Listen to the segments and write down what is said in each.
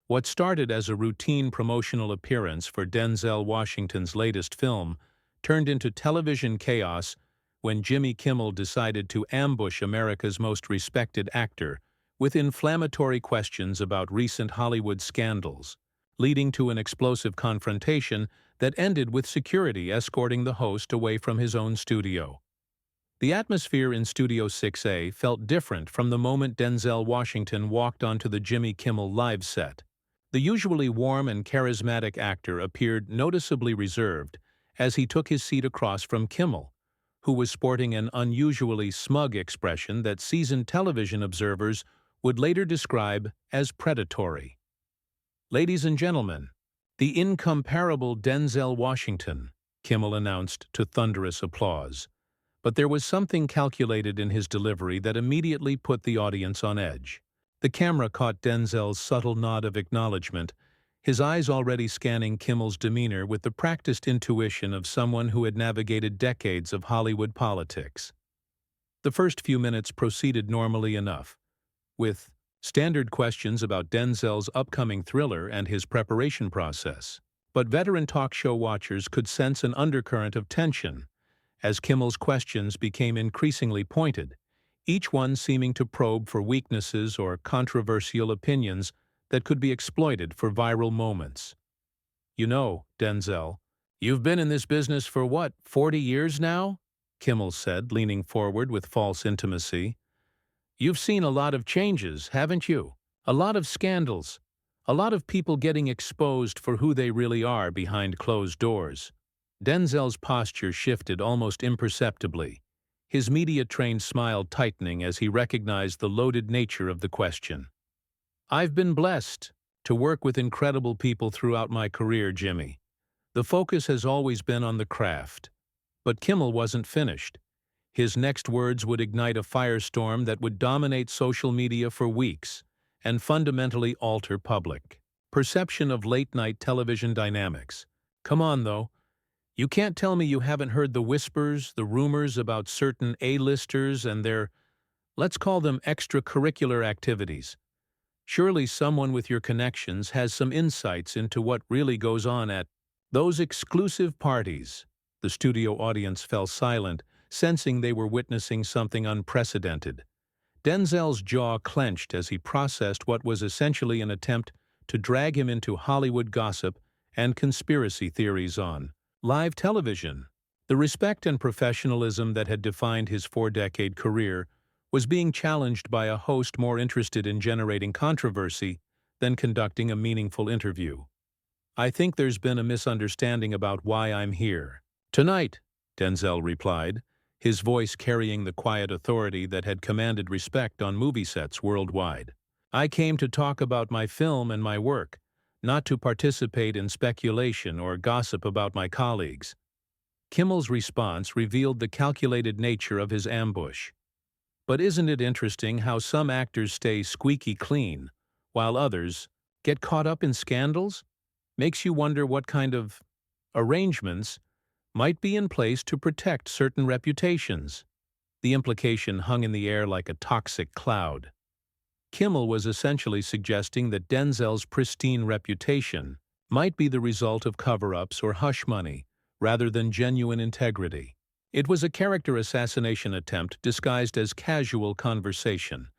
What started as a routine promotional appearance for Denzel Washington's latest film turned into television chaos when Jimmy Kimmel decided to ambush America's most respected actor with inflammatory questions about recent Hollywood scandals, leading to an explosive confrontation that ended with security escorting the host away from his own studio. The atmosphere in Studio 6A felt different from the moment Denzel Washington walked onto the Jimmy Kimmel live set. The usually warm and charismatic actor appeared noticeably reserved as he took his seat across from Kimmel, who was sporting an unusually smug expression that seasoned television observers would later describe as predatory. "Ladies and gentlemen, the incomparable Denzel Washington," Kimmel announced to thunderous applause. But there was something calculated in his delivery that immediately put the audience on edge. The camera caught Denzel's subtle nod of acknowledgement, his eyes already scanning Kimmel's demeanor with the practiced intuition of someone who had navigated decades of Hollywood politics. The first few minutes proceeded normally enough, with standard questions about Denzel's upcoming thriller and his preparation process. But veteran talk show watchers could sense an undercurrent of tension as Kimmel's questions became increasingly pointed, each one seeming to probe for weaknesses or controversial opinions that could be exploited for viral moments. "You know, Denzel, you've been in this business for what, 40 years now?" Kimmel said, leaning forward with false intimacy. "You've seen a lot of changes, haven't you? A lot of scandals. A lot of people getting exposed for who they really are behind closed doors." Denzel's posture shifted almost imperceptibly, his media-trained smile tightening as he recognized the loaded nature of the question. "I've been blessed to work with incredible people throughout my career, Jimmy. The focus has always been on the craft." But Kimmel wasn't finished. His next words would ignite a firestorm that would dominate social media for weeks and fundamentally alter public perception of late-night television dynamics. "Come on, though. You can't tell me you haven't heard the whispers, the rumors about certain A-listers and their, let's call them extracurricular activities. Surely someone with your connections has some insights into what really goes on at those exclusive parties." The studio audience fell silent, sensing they were witnessing something unprecedented. Denzel's jaw clenched as he processed what was essentially an attempt to drag him into Hollywood gossip and conspiracy theories on live television. The respect and professionalism that had defined his four-decade career was being challenged by a host more interested in generating controversy than conducting a meaningful interview. "I think there's been a misunderstanding about why I'm here tonight," Denzel replied, his voice carrying the quiet authority that had commanded respect on movie sets worldwide. "I came to talk about my film and my work, not to participate in speculation or gossip about my colleagues." Kimmel's response revealed the calculated nature of his ambush. But isn't it interesting how some actors stay squeaky clean, while others get caught up in scandals? Makes you wonder what kind of arrangements might be in place to protect certain reputations. The implication hung in the air like a toxic cloud. Kimmel was essentially suggesting that Denzel's pristine reputation might be the result of cover-ups or hush money, rather than genuine integrity. It was a character assassination attempt disguised as casual conversation,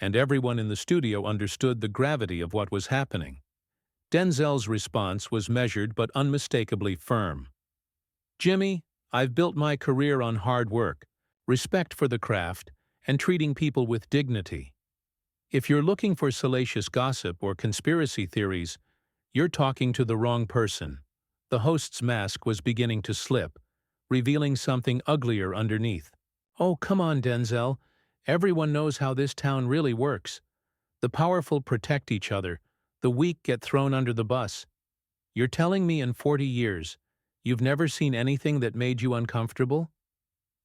and everyone in the studio understood the gravity of what was happening. Denzel's response was measured but unmistakably firm. "Jimmy, I've built my career on hard work, respect for the craft, and treating people with dignity. If you're looking for salacious gossip or conspiracy theories, you're talking to the wrong person." The host's mask was beginning to slip, revealing something uglier underneath. "Oh, come on, Denzel. Everyone knows how this town really works. The powerful protect each other, the weak get thrown under the bus. You're telling me in 40 years, you've never seen anything that made you uncomfortable?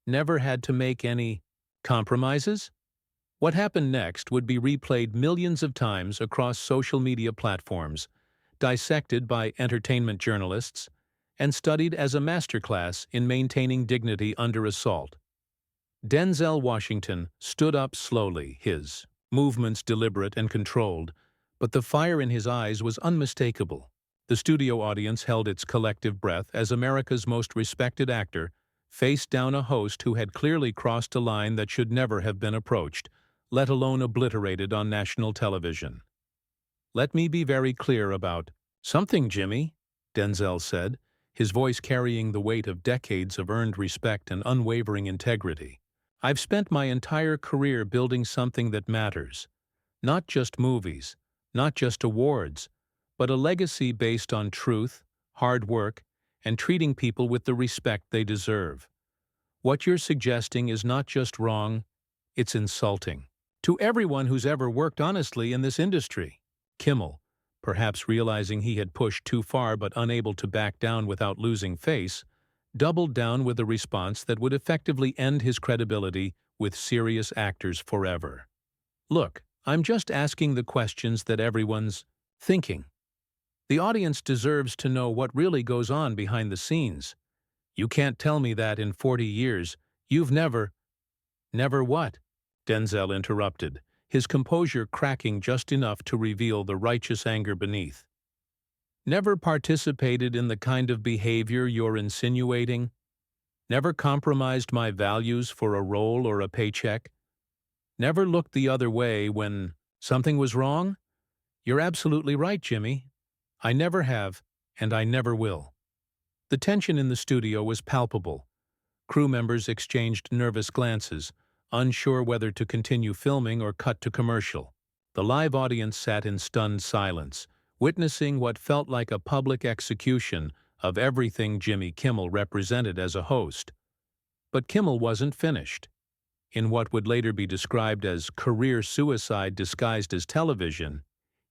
Never had to make any compromises?" What happened next would be replayed millions of times across social media platforms, dissected by entertainment journalists, and studied as a masterclass in maintaining dignity under assault. Denzel Washington stood up slowly, his movements deliberate and controlled, but the fire in his eyes was unmistakable. The studio audience held its collective breath as America's most respected actor faced down a host who had clearly crossed a line that should never have been approached, let alone obliterated on national television. "Let me be very clear about something, Jimmy," Denzel said, his voice carrying the weight of decades of earned respect and unwavering integrity. "I've spent my entire career building something that matters. Not just movies, not just awards, but a legacy based on truth, hard work, and treating people with the respect they deserve. What you're suggesting is not just wrong, it's insulting. To everyone who's ever worked honestly in this industry." Kimmel, perhaps realizing he had pushed too far but unable to back down without losing face, doubled down with a response that would effectively end his credibility with serious actors forever. "Look, I'm just asking the questions that everyone's thinking. The audience deserves to know what really goes on behind the scenes. You can't tell me that in 40 years you've never—" "Never what?" Denzel interrupted, his composure cracking just enough to reveal the righteous anger beneath. "Never participated in the kind of behavior you're insinuating? Never compromised my values for a role or a paycheck? Never looked the other way when something was wrong? You're absolutely right, Jimmy. I never have, and I never will." The tension in the studio was palpable. Crew members exchanged nervous glances, unsure whether to continue filming or cut to commercial. The live audience sat in stunned silence, witnessing what felt like a public execution of everything Jimmy Kimmel represented as a host. But Kimmel wasn't finished. In what would later be described as career suicide disguised as television,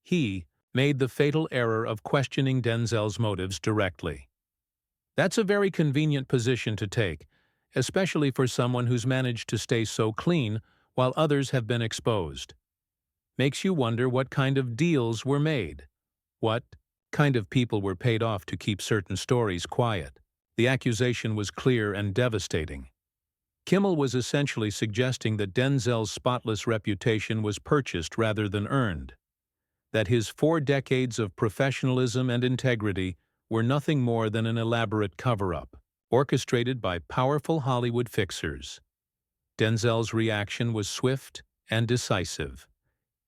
he made the fatal error of questioning Denzel's motives directly. "That's a very convenient position to take, especially for someone who's managed to stay so clean while others have been exposed. Makes you wonder what kind of deals were made. What kind of people were paid off to keep certain stories quiet." The accusation was clear and devastating. Kimmel was essentially suggesting that Denzel's spotless reputation was purchased rather than earned, that his 4 decades of professionalism and integrity were nothing more than an elaborate cover-up, orchestrated by powerful Hollywood fixers. Denzel's reaction was swift and decisive.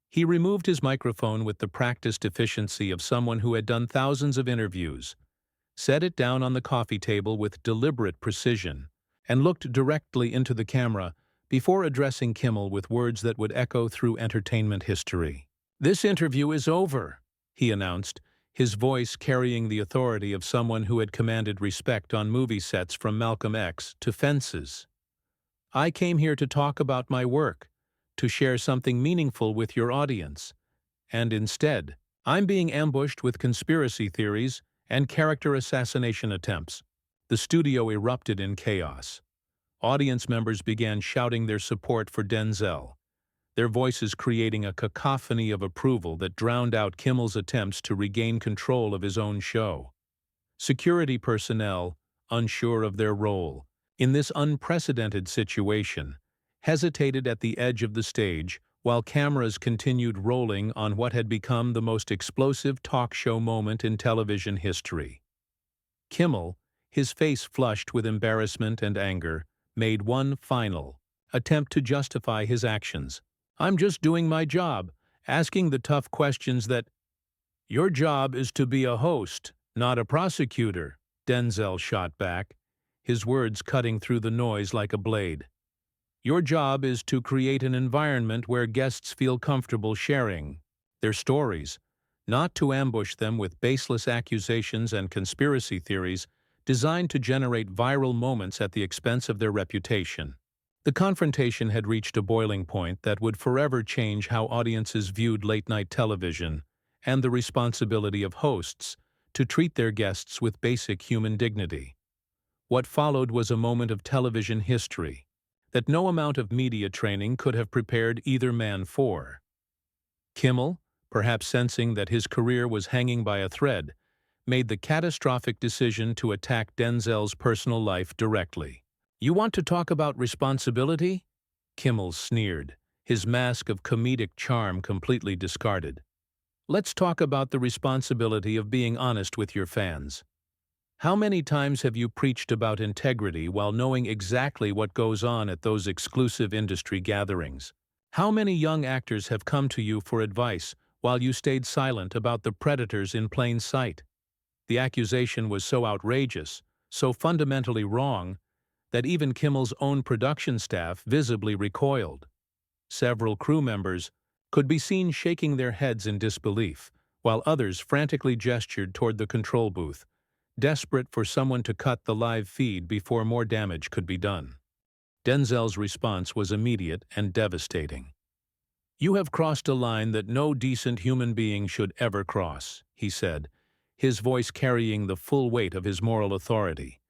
He removed his microphone with the practiced efficiency of someone who had done thousands of interviews, set it down on the coffee table with deliberate precision, and looked directly into the camera before addressing Kimmel with words that would echo through entertainment history. "This interview is over," he announced, his voice carrying the authority of someone who had commanded respect on movie sets from Malcolm X to Fences. "I came here to talk about my work, to share something meaningful with your audience, and instead, I'm being ambushed with conspiracy theories and character assassination attempts." The studio erupted in chaos. Audience members began shouting their support for Denzel, their voices creating a cacophony of approval that drowned out Kimmel's attempts to regain control of his own show. Security personnel, unsure of their role in this unprecedented situation, hesitated at the edge of the stage while cameras continued rolling on what had become the most explosive talk show moment in television history. Kimmel, his face flushed with embarrassment and anger, made one final attempt to justify his actions. "I'm just doing my job, asking the tough questions that—" "Your job is to be a host, not a prosecutor," Denzel shot back, his words cutting through the noise like a blade. "Your job is to create an environment where guests feel comfortable sharing their stories, not to ambush them with baseless accusations and conspiracy theories designed to generate viral moments at the expense of their reputation." The confrontation had reached a boiling point that would forever change how audiences viewed late-night television and the responsibility of hosts to treat their guests with basic human dignity. What followed was a moment of television history that no amount of media training could have prepared either man for. Kimmel, perhaps sensing that his career was hanging by a thread, made the catastrophic decision to attack Denzel's personal life directly. "You want to talk about responsibility?" Kimmel sneered, his mask of comedic charm completely discarded. Let's talk about the responsibility of being honest with your fans. How many times have you preached about integrity while knowing exactly what goes on at those exclusive industry gatherings? How many young actors have come to you for advice while you stayed silent about the predators in plain sight? The accusation was so outrageous, so fundamentally wrong, that even Kimmel's own production staff visibly recoiled. Several crew members could be seen shaking their heads in disbelief, while others frantically gestured toward the control booth, desperate for someone to cut the live feed before more damage could be done. Denzel's response was immediate and devastating. "You have crossed a line that no decent human being should ever cross," he said, his voice carrying the full weight of his moral authority.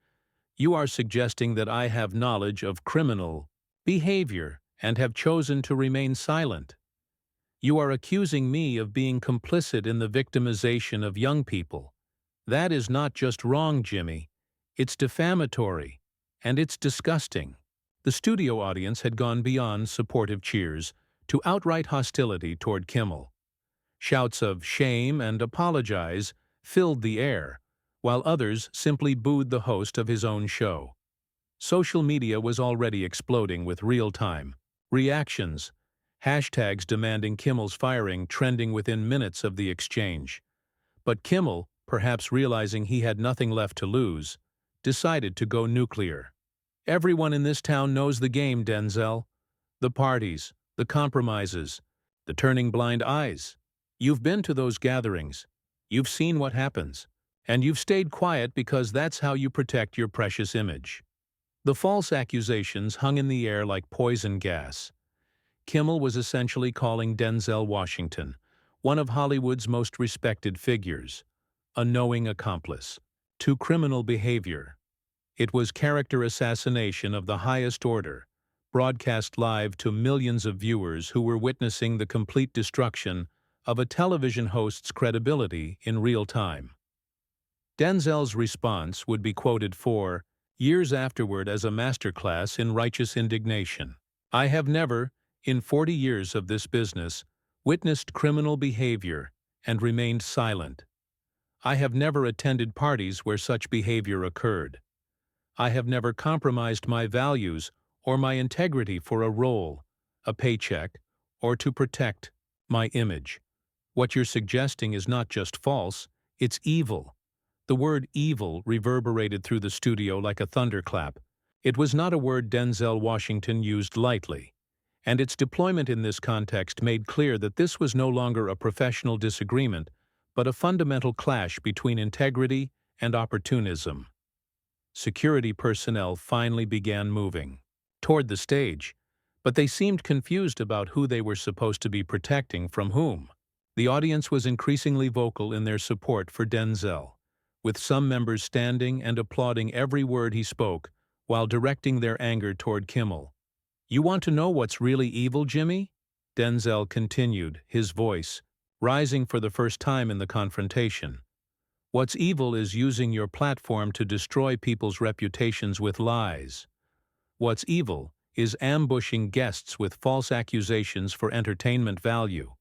"You are suggesting that I have knowledge of criminal behavior and have chosen to remain silent. You are accusing me of being complicit in the victimization of young people. That is not just wrong, Jimmy. It's defamatory, and it's disgusting." The studio audience had gone beyond supportive cheers to outright hostility toward Kimmel. Shouts of "shame" and "apologize" filled the air, while others simply booed the host of his own show. Social media was already exploding with real-time reactions, hashtags demanding Kimmel's firing trending within minutes of the exchange. But Kimmel, perhaps realizing he had nothing left to lose, decided to go nuclear. "Everyone in this town knows the game, Denzel. The parties, the compromises, the turning blind eyes. You've been to those gatherings. You've seen what happens. And you've stayed quiet because that's how you protect your precious image." The false accusations hung in the air like poison gas. Kimmel was essentially calling Denzel Washington, one of Hollywood's most respected figures, a knowing accomplice to criminal behavior. It was character assassination of the highest order, broadcast live to millions of viewers who were witnessing the complete destruction of a television host's credibility in real time. Denzel's response would be quoted for years afterward as a masterclass in righteous indignation. "I have never, in 40 years of this business, witnessed criminal behavior and remained silent. I have never attended parties where such behavior occurred. I have never compromised my values or my integrity for a role, a paycheck, or to protect my image. What you're suggesting is not just false, it's evil." The word evil reverberated through the studio like a thunderclap. It was not a word Denzel Washington used lightly, and its deployment in this context made clear that this was no longer a professional disagreement, but a fundamental clash between integrity and opportunism. Security personnel finally began moving toward the stage, but they seemed confused about who they were supposed to be protecting from whom. The audience was increasingly vocal in their support for Denzel, with some members standing and applauding every word he spoke while directing their anger toward Kimmel. "You want to know what's really evil, Jimmy?" Denzel continued, his voice rising for the first time in the confrontation. "What's evil is using your platform to destroy people's reputations with lies. What's evil is ambushing guests with false accusations for entertainment value.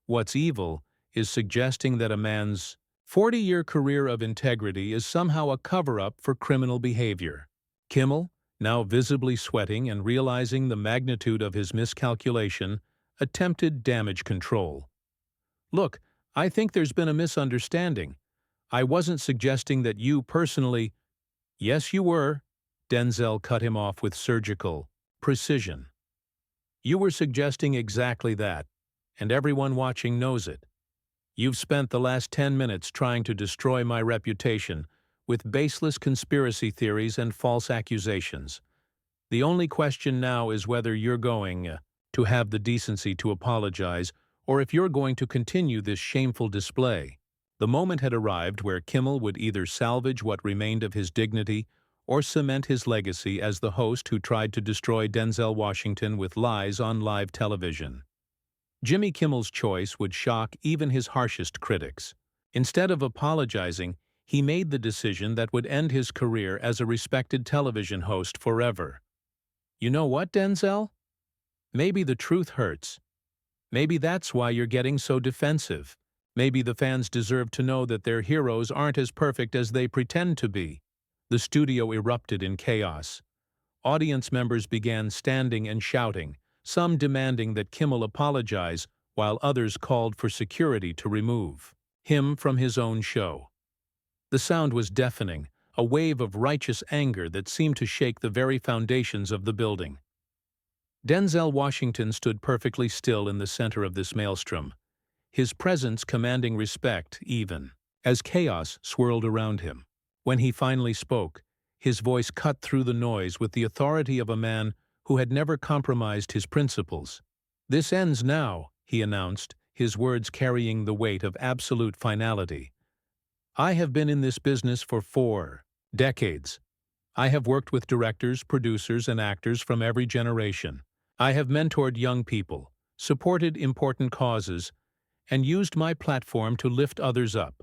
What's evil is suggesting that a man's 40-year career of integrity is somehow a cover-up for criminal behavior." Kimmel, now visibly sweating and realizing the magnitude of his miscalculation, attempted damage control. "Look, I think there's been a misunderstanding. I wasn't suggesting that you personally—" "Yes, you were," Denzel cut him off with surgical precision. "You were suggesting exactly that, and everyone watching knows it. You've spent the last 10 minutes trying to destroy my reputation with baseless conspiracy theories and false accusations. The only question now is whether you're going to have the decency to apologize or if you're going to continue this shameful display." The moment had arrived where Kimmel would either salvage what remained of his dignity or cement his legacy as the host who tried to destroy Denzel Washington with lies on live television. Jimmy Kimmel's choice would shock even his harshest critics. Instead of apologizing, he made the decision that would end his career as a respected television host forever. "You know what, Denzel? Maybe the truth hurts. Maybe that's why you're getting so defensive." Maybe the fans deserve to know that their heroes aren't as perfect as they pretend to be. The studio erupted in chaos. Audience members began standing and shouting, some demanding that Kimmel apologize, while others called for security to remove him from his own show. The sound was deafening, a wave of righteous anger that seemed to shake the very foundations of the building. Denzel Washington stood perfectly still in the center of this maelstrom, his presence commanding respect even as chaos swirled around him. When he finally spoke, his voice cut through the noise with the authority of a man who had never compromised his principles. "This ends now," he announced, his words carrying the weight of absolute finality. "I have been in this business for 4 decades. I have worked with directors, producers, and actors from every generation. I have mentored young people, supported important causes, and used my platform to lift others up.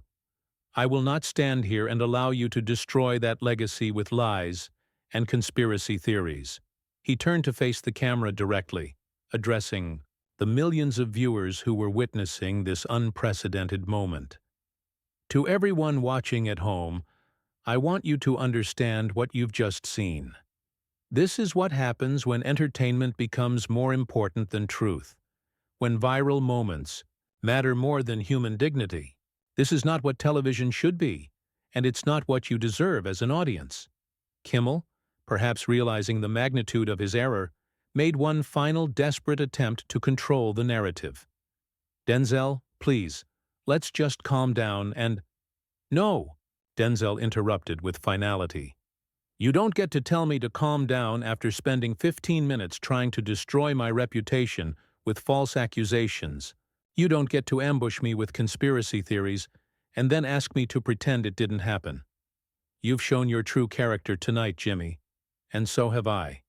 I will not stand here and allow you to destroy that legacy with lies and conspiracy theories." He turned to face the camera directly, addressing the millions of viewers who were witnessing this unprecedented moment. "To everyone watching at home, I want you to understand what you've just seen. This is what happens when entertainment becomes more important than truth, when viral moments matter more than human dignity. This is not what television should be, and it's not what you deserve as an audience." Kimmel, perhaps realizing the magnitude of his error, made one final desperate attempt to control the narrative. "Denzel, please, let's just calm down and—" "No," Denzel interrupted with finality. "You don't get to tell me to calm down after spending 15 minutes trying to destroy my reputation with false accusations. You don't get to ambush me with conspiracy theories and then ask me to pretend it didn't happen. You've shown your true character tonight, Jimmy, and so have I."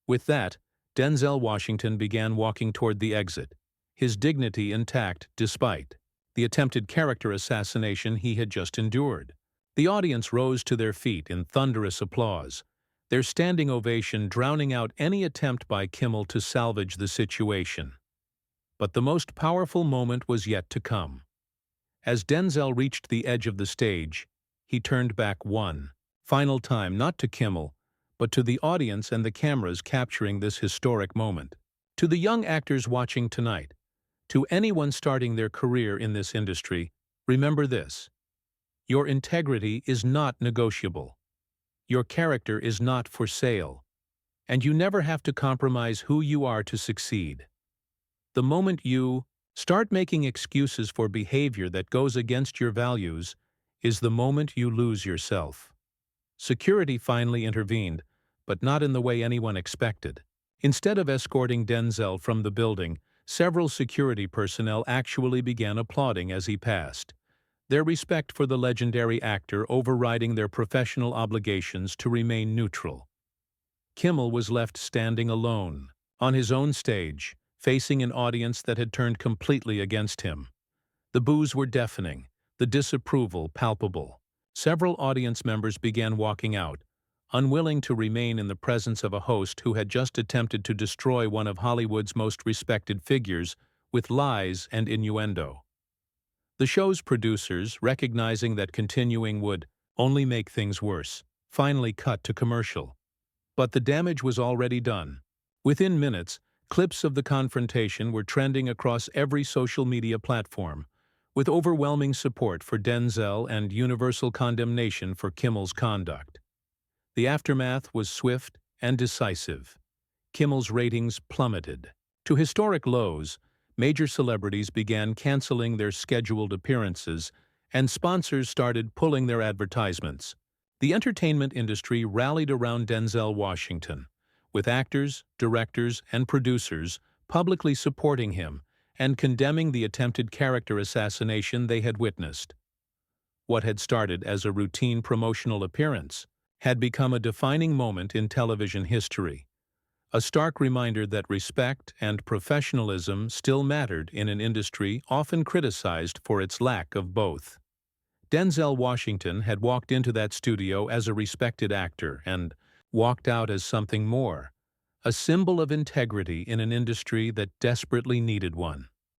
With that, Denzel Washington began walking toward the exit, his dignity intact despite the attempted character assassination he had just endured. The audience rose to their feet in thunderous applause, their standing ovation drowning out any attempt by Kimmel to salvage the situation. But the most powerful moment was yet to come. As Denzel reached the edge of the stage, he turned back one final time, not to Kimmel, but to the audience and the cameras capturing this historic moment. To the young actors watching tonight, to anyone starting their career in this industry, remember this: your integrity is not negotiable. Your character is not for sale. And you never have to compromise who you are to succeed. The moment you start making excuses for behavior that goes against your values is the moment you lose yourself. Security finally intervened, but not in the way anyone expected. Instead of escorting Denzel from the building, several security personnel actually began applauding as he passed, their respect for the legendary actor overriding their professional obligations to remain neutral. Kimmel was left standing alone, on his own stage, facing an audience that had turned completely against him. The boos were deafening, the disapproval palpable. Several audience members began walking out, unwilling to remain in the presence of a host who had just attempted to destroy one of Hollywood's most respected figures with lies and innuendo. The show's producers, recognizing that continuing would only make things worse, finally cut to commercial. But the damage was already done. Within minutes, clips of the confrontation were trending across every social media platform, with overwhelming support for Denzel and universal condemnation for Kimmel's conduct. The aftermath was swift and decisive. Kimmel's ratings plummeted to historic lows. Major celebrities began canceling their scheduled appearances, and sponsors started pulling their advertisements. The entertainment industry rallied around Denzel Washington, with actors, directors, and producers publicly supporting him and condemning the attempted character assassination they had witnessed. What had started as a routine promotional appearance had become a defining moment in television history, a stark reminder that respect and professionalism still mattered in an industry often criticized for its lack of both. Denzel Washington had walked into that studio as a respected actor and walked out as something more, a symbol of integrity in an industry that desperately needed one.